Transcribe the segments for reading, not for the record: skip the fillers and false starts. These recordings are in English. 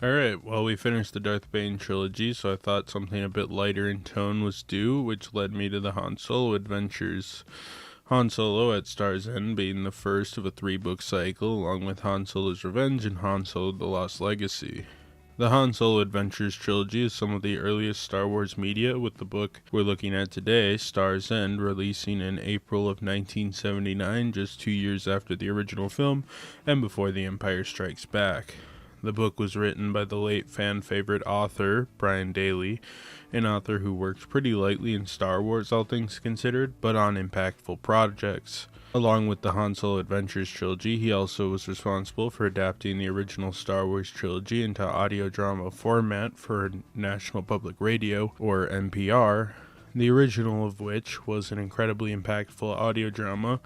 Alright, well, we finished the Darth Bane trilogy, so I thought something a bit lighter in tone was due, which led me to the Han Solo adventures. Han Solo at Star's End being the first of a 3-book cycle, along with Han Solo's Revenge and Han Solo The Lost Legacy. The Han Solo Adventures trilogy is some of the earliest Star Wars media, with the book we're looking at today, Star's End, releasing in April of 1979, just 2 years after the original film and before The Empire Strikes Back. The book was written by the late fan favorite author, Brian Daley, an author who worked pretty lightly in Star Wars, all things considered, but on impactful projects. Along with the Han Solo Adventures trilogy, he also was responsible for adapting the original Star Wars trilogy into audio drama format for National Public Radio, or NPR, the original of which was an incredibly impactful audio drama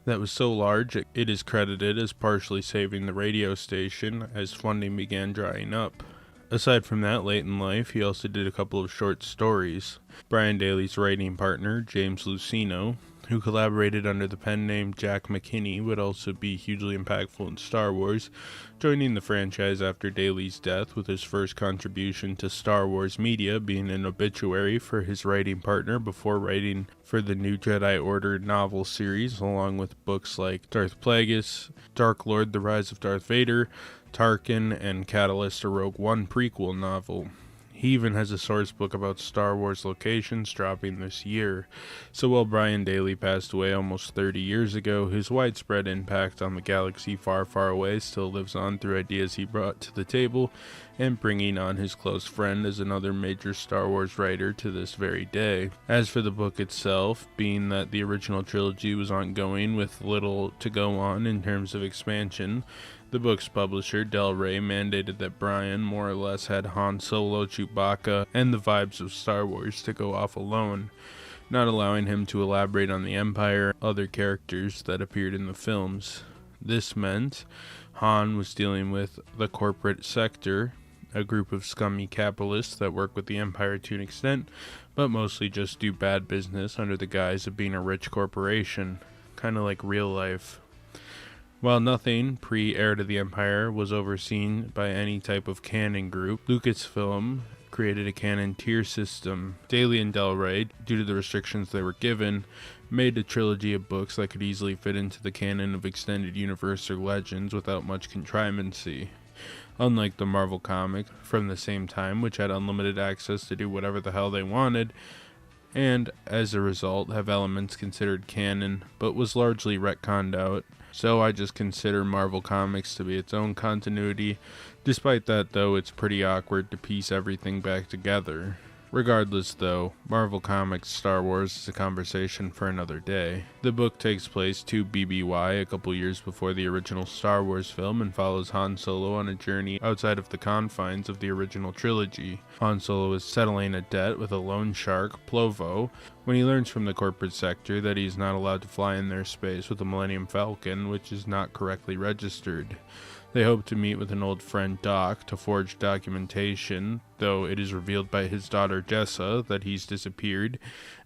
that was so large it is credited as partially saving the radio station as funding began drying up. Aside from that, late in life, he also did a couple of short stories. Brian Daley's writing partner, James Luceno, who collaborated under the pen name Jack McKinney, would also be hugely impactful in Star Wars, joining the franchise after Daley's death, with his first contribution to Star Wars media being an obituary for his writing partner before writing for the New Jedi Order novel series, along with books like Darth Plagueis, Dark Lord: The Rise of Darth Vader, Tarkin, and Catalyst, a Rogue One prequel novel. He even has a source book about Star Wars locations dropping this year. So while Brian Daley passed away almost 30 years ago, his widespread impact on the galaxy far, far away still lives on through ideas he brought to the table and bringing on his close friend as another major Star Wars writer to this very day. As for the book itself, being that the original trilogy was ongoing with little to go on in terms of expansion, the book's publisher, Del Rey, mandated that Brian more or less had Han Solo, Chewbacca, and the vibes of Star Wars to go off alone, not allowing him to elaborate on the Empire and other characters that appeared in the films. This meant Han was dealing with the corporate sector, a group of scummy capitalists that work with the Empire to an extent, but mostly just do bad business under the guise of being a rich corporation, kind of like real life. While nothing pre-Heir to the Empire was overseen by any type of canon group, Lucasfilm created a canon tier system. Daley and Del Rey, due to the restrictions they were given, made a trilogy of books that could easily fit into the canon of extended universe or legends without much contrivancy. Unlike the Marvel comic from the same time, which had unlimited access to do whatever the hell they wanted, and as a result have elements considered canon, but was largely retconned out. So I just consider Marvel Comics to be its own continuity. Despite that, though, it's pretty awkward to piece everything back together. Regardless, though, Marvel Comics Star Wars is a conversation for another day. The book takes place 2 BBY, a couple years before the original Star Wars film, and follows Han Solo on a journey outside of the confines of the original trilogy. Han Solo is settling a debt with a loan shark, Plovo, when he learns from the corporate sector that he is not allowed to fly in their space with the Millennium Falcon, which is not correctly registered. They hope to meet with an old friend, Doc, to forge documentation, though it is revealed by his daughter Jessa that he's disappeared,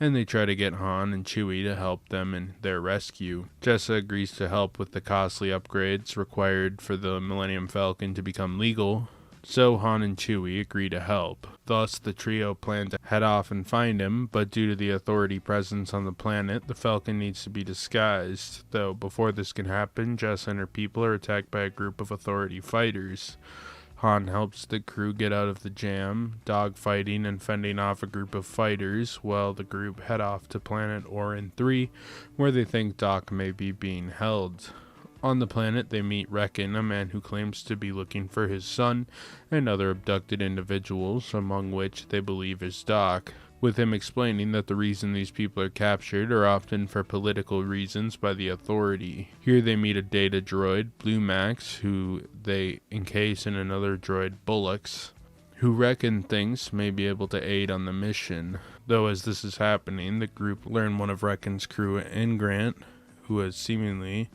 and they try to get Han and Chewie to help them in their rescue. Jessa agrees to help with the costly upgrades required for the Millennium Falcon to become legal, so Han and Chewie agree to help. Thus, the trio plan to head off and find him, but due to the Authority presence on the planet, the Falcon needs to be disguised, though before this can happen, Jess and her people are attacked by a group of Authority fighters. Han helps the crew get out of the jam, dogfighting and fending off a group of fighters, while the group head off to planet Orin 3, where they think Doc may be being held. On the planet, they meet Reckon, a man who claims to be looking for his son, and other abducted individuals, among which they believe is Doc, with him explaining that the reason these people are captured are often for political reasons by the Authority. Here they meet a data droid, Blue Max, who they encase in another droid, Bullocks, who Reckon thinks may be able to aid on the mission. Though as this is happening, the group learn one of Reckon's crew, Grant, who has seemingly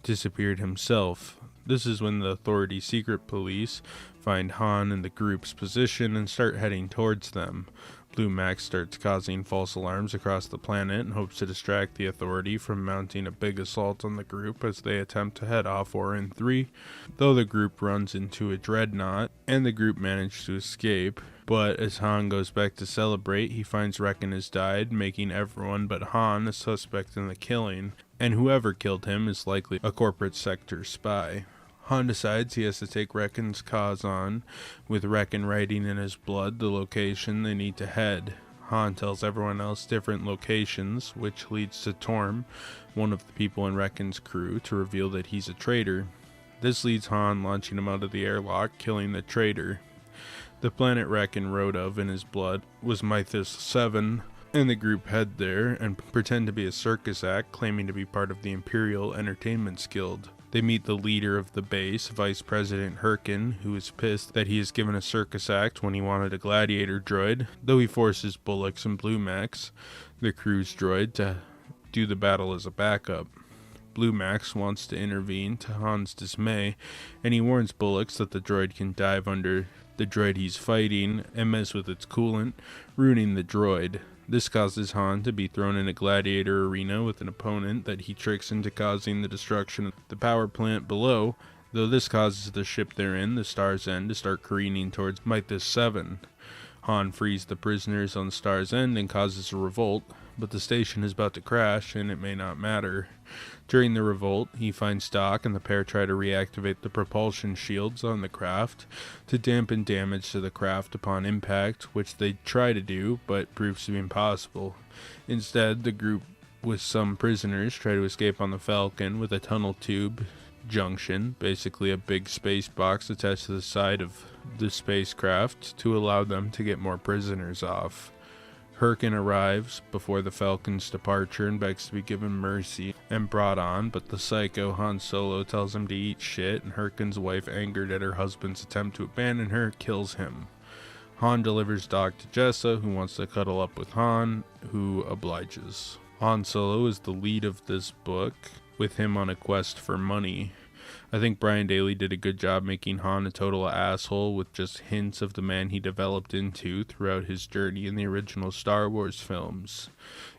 disappeared himself. This is when the Authority secret police find Han in the group's position and start heading towards them. Blue Max starts causing false alarms across the planet and hopes to distract the Authority from mounting a big assault on the group as they attempt to head off War in 3, though the group runs into a dreadnought and the group manages to escape. But as Han goes back to celebrate, he finds Reckon has died, making everyone but Han a suspect in the killing, and whoever killed him is likely a corporate sector spy. Han decides he has to take Reckon's cause on, with Reckon writing in his blood the location they need to head. Han tells everyone else different locations, which leads to Torm, one of the people in Reckon's crew, to reveal that he's a traitor. This leads Han launching him out of the airlock, killing the traitor. The planet Reckon wrote of in his blood was Mythos 7, and the group head there and pretend to be a circus act claiming to be part of the Imperial Entertainment Guild. They meet the leader of the base, Vice President Herkin, who is pissed that he is given a circus act when he wanted a gladiator droid, though he forces Bullocks and Blue Max, the crew's droid, to do the battle as a backup. Blue Max wants to intervene to Han's dismay, and he warns Bullocks that the droid can dive under the droid he's fighting and mess with its coolant, ruining the droid. This causes Han to be thrown in a gladiator arena with an opponent that he tricks into causing the destruction of the power plant below, though this causes the ship they're in, the Star's End, to start careening towards Mythos 7. Han frees the prisoners on Star's End and causes a revolt, but the station is about to crash and it may not matter. During the revolt, he finds Doc and the pair try to reactivate the propulsion shields on the craft to dampen damage to the craft upon impact, which they try to do, but proves to be impossible. Instead, the group with some prisoners try to escape on the Falcon with a tunnel tube junction, basically a big space box attached to the side of the spacecraft to allow them to get more prisoners off. Herkin arrives before the Falcon's departure and begs to be given mercy and brought on, but the psycho Han Solo tells him to eat shit, and Herkin's wife, angered at her husband's attempt to abandon her, kills him. Han delivers Doc to Jessa, who wants to cuddle up with Han, who obliges. Han Solo is the lead of this book, with him on a quest for money. I think Brian Daley did a good job making Han a total asshole with just hints of the man he developed into throughout his journey in the original Star Wars films.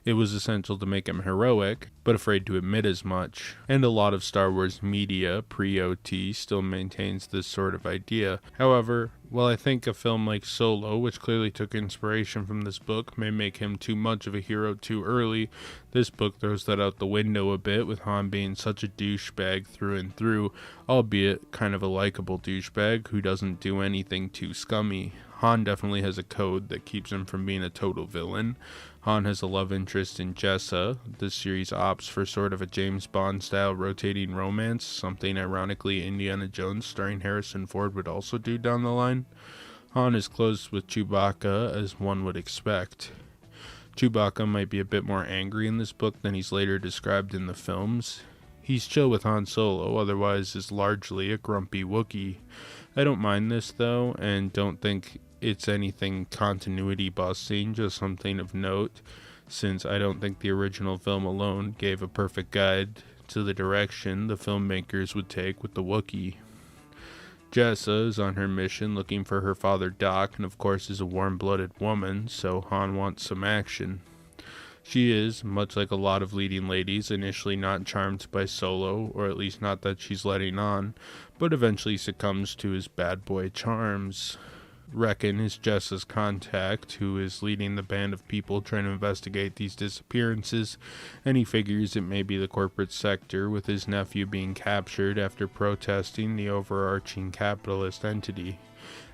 It was essential to make him heroic, but afraid to admit as much, and a lot of Star Wars media pre-OT still maintains this sort of idea. However, while I think a film like Solo, which clearly took inspiration from this book, may make him too much of a hero too early, this book throws that out the window a bit, with Han being such a douchebag through and through, albeit kind of a likable douchebag who doesn't do anything too scummy. Han definitely has a code that keeps him from being a total villain. Han has a love interest in Jessa. This series opts for sort of a James Bond-style rotating romance, something ironically Indiana Jones starring Harrison Ford would also do down the line. Han is close with Chewbacca, as one would expect. Chewbacca might be a bit more angry in this book than he's later described in the films. He's chill with Han Solo, otherwise is largely a grumpy Wookiee. I don't mind this though, and don't think it's anything continuity busting, just something of note, since I don't think the original film alone gave a perfect guide to the direction the filmmakers would take with the Wookiee. Jessa is on her mission looking for her father Doc, and of course is a warm-blooded woman, so Han wants some action. She is, much like a lot of leading ladies, initially not charmed by Solo, or at least not that she's letting on, but eventually succumbs to his bad boy charms. Reckon is Jessa's contact, who is leading the band of people trying to investigate these disappearances, and he figures it may be the corporate sector, with his nephew being captured after protesting the overarching capitalist entity.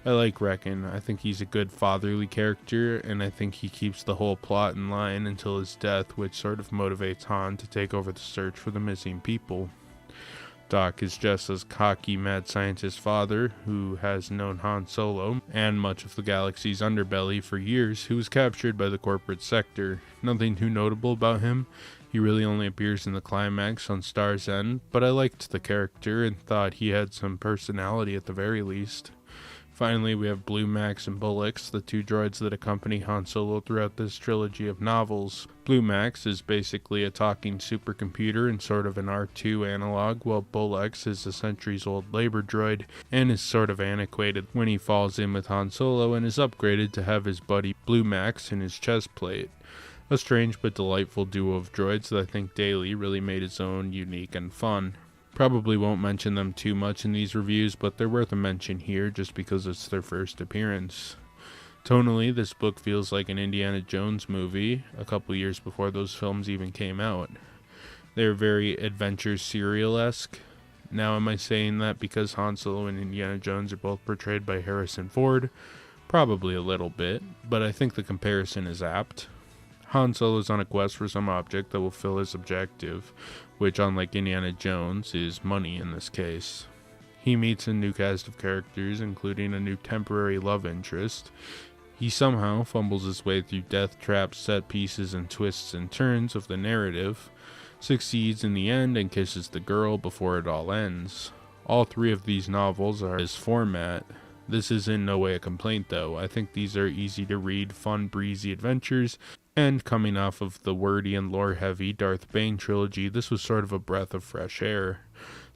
I like Reckon. I think he's a good fatherly character, and I think he keeps the whole plot in line until his death, which sort of motivates Han to take over the search for the missing people. Doc is Jessa's cocky mad scientist father, who has known Han Solo and much of the galaxy's underbelly for years, who was captured by the corporate sector. Nothing too notable about him. He really only appears in the climax on Star's End, but I liked the character and thought he had some personality at the very least. Finally, we have Blue Max and Bullocks, the two droids that accompany Han Solo throughout this trilogy of novels. Blue Max is basically a talking supercomputer and sort of an R2 analog, while Bullocks is a centuries-old labor droid and is sort of antiquated when he falls in with Han Solo and is upgraded to have his buddy Blue Max in his chest plate. A strange but delightful duo of droids that I think Daly really made his own unique and fun. Probably won't mention them too much in these reviews, but they're worth a mention here just because it's their first appearance. Tonally, this book feels like an Indiana Jones movie a couple years before those films even came out. They're very adventure serial-esque. Now, am I saying that because Han Solo and Indiana Jones are both portrayed by Harrison Ford? Probably a little bit, but I think the comparison is apt. Han Solo is on a quest for some object that will fill his objective, which, unlike Indiana Jones, is money in this case. He meets a new cast of characters, including a new temporary love interest. He somehow fumbles his way through death traps, set pieces, and twists and turns of the narrative, succeeds in the end, and kisses the girl before it all ends. All three of these novels are his format. This is in no way a complaint, though. I think these are easy to read, fun, breezy adventures, and coming off of the wordy and lore-heavy Darth Bane trilogy, this was sort of a breath of fresh air.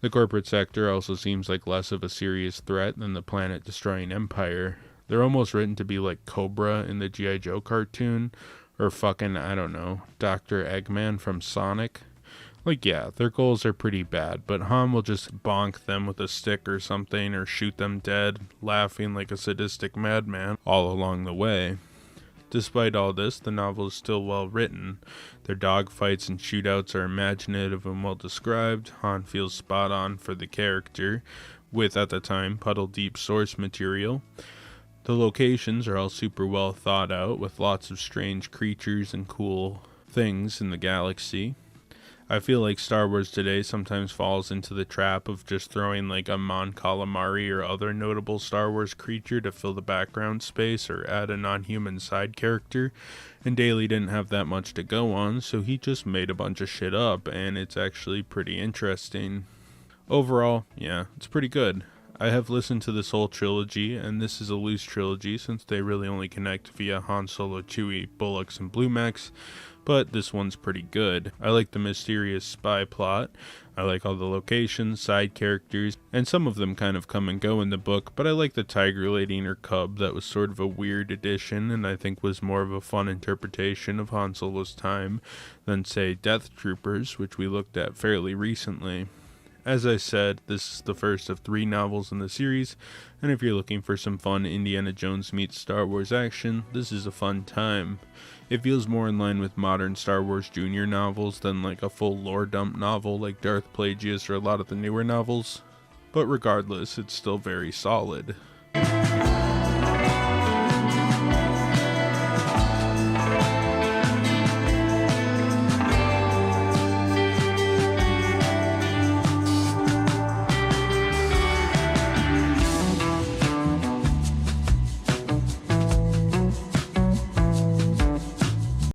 The corporate sector also seems like less of a serious threat than the planet-destroying Empire. They're almost written to be like Cobra in the G.I. Joe cartoon, or fucking, I don't know, Dr. Eggman from Sonic. Like, yeah, their goals are pretty bad, but Han will just bonk them with a stick or something, or shoot them dead, laughing like a sadistic madman all along the way. Despite all this, the novel is still well written. Their dogfights and shootouts are imaginative and well described. Han feels spot on for the character, with, at the time, puddle-deep source material. The locations are all super well thought out, with lots of strange creatures and cool things in the galaxy. I feel like Star Wars today sometimes falls into the trap of just throwing like a Mon Calamari or other notable Star Wars creature to fill the background space or add a non-human side character, and Daly didn't have that much to go on, so he just made a bunch of shit up, and it's actually pretty interesting. Overall, yeah, it's pretty good. I have listened to this whole trilogy, and this is a loose trilogy since they really only connect via Han Solo, Chewie, Bullocks, and Blue Max, but this one's pretty good. I like the mysterious spy plot. I like all the locations, side characters, and some of them kind of come and go in the book, but I like the tiger lady and her cub. That was sort of a weird addition, and I think was more of a fun interpretation of Han Solo's time than, say, Death Troopers, which we looked at fairly recently. As I said, this is the first of 3 novels in the series, and if you're looking for some fun Indiana Jones meets Star Wars action, this is a fun time. It feels more in line with modern Star Wars Junior novels than like a full lore dump novel like Darth Plagueis or a lot of the newer novels, but regardless, it's still very solid.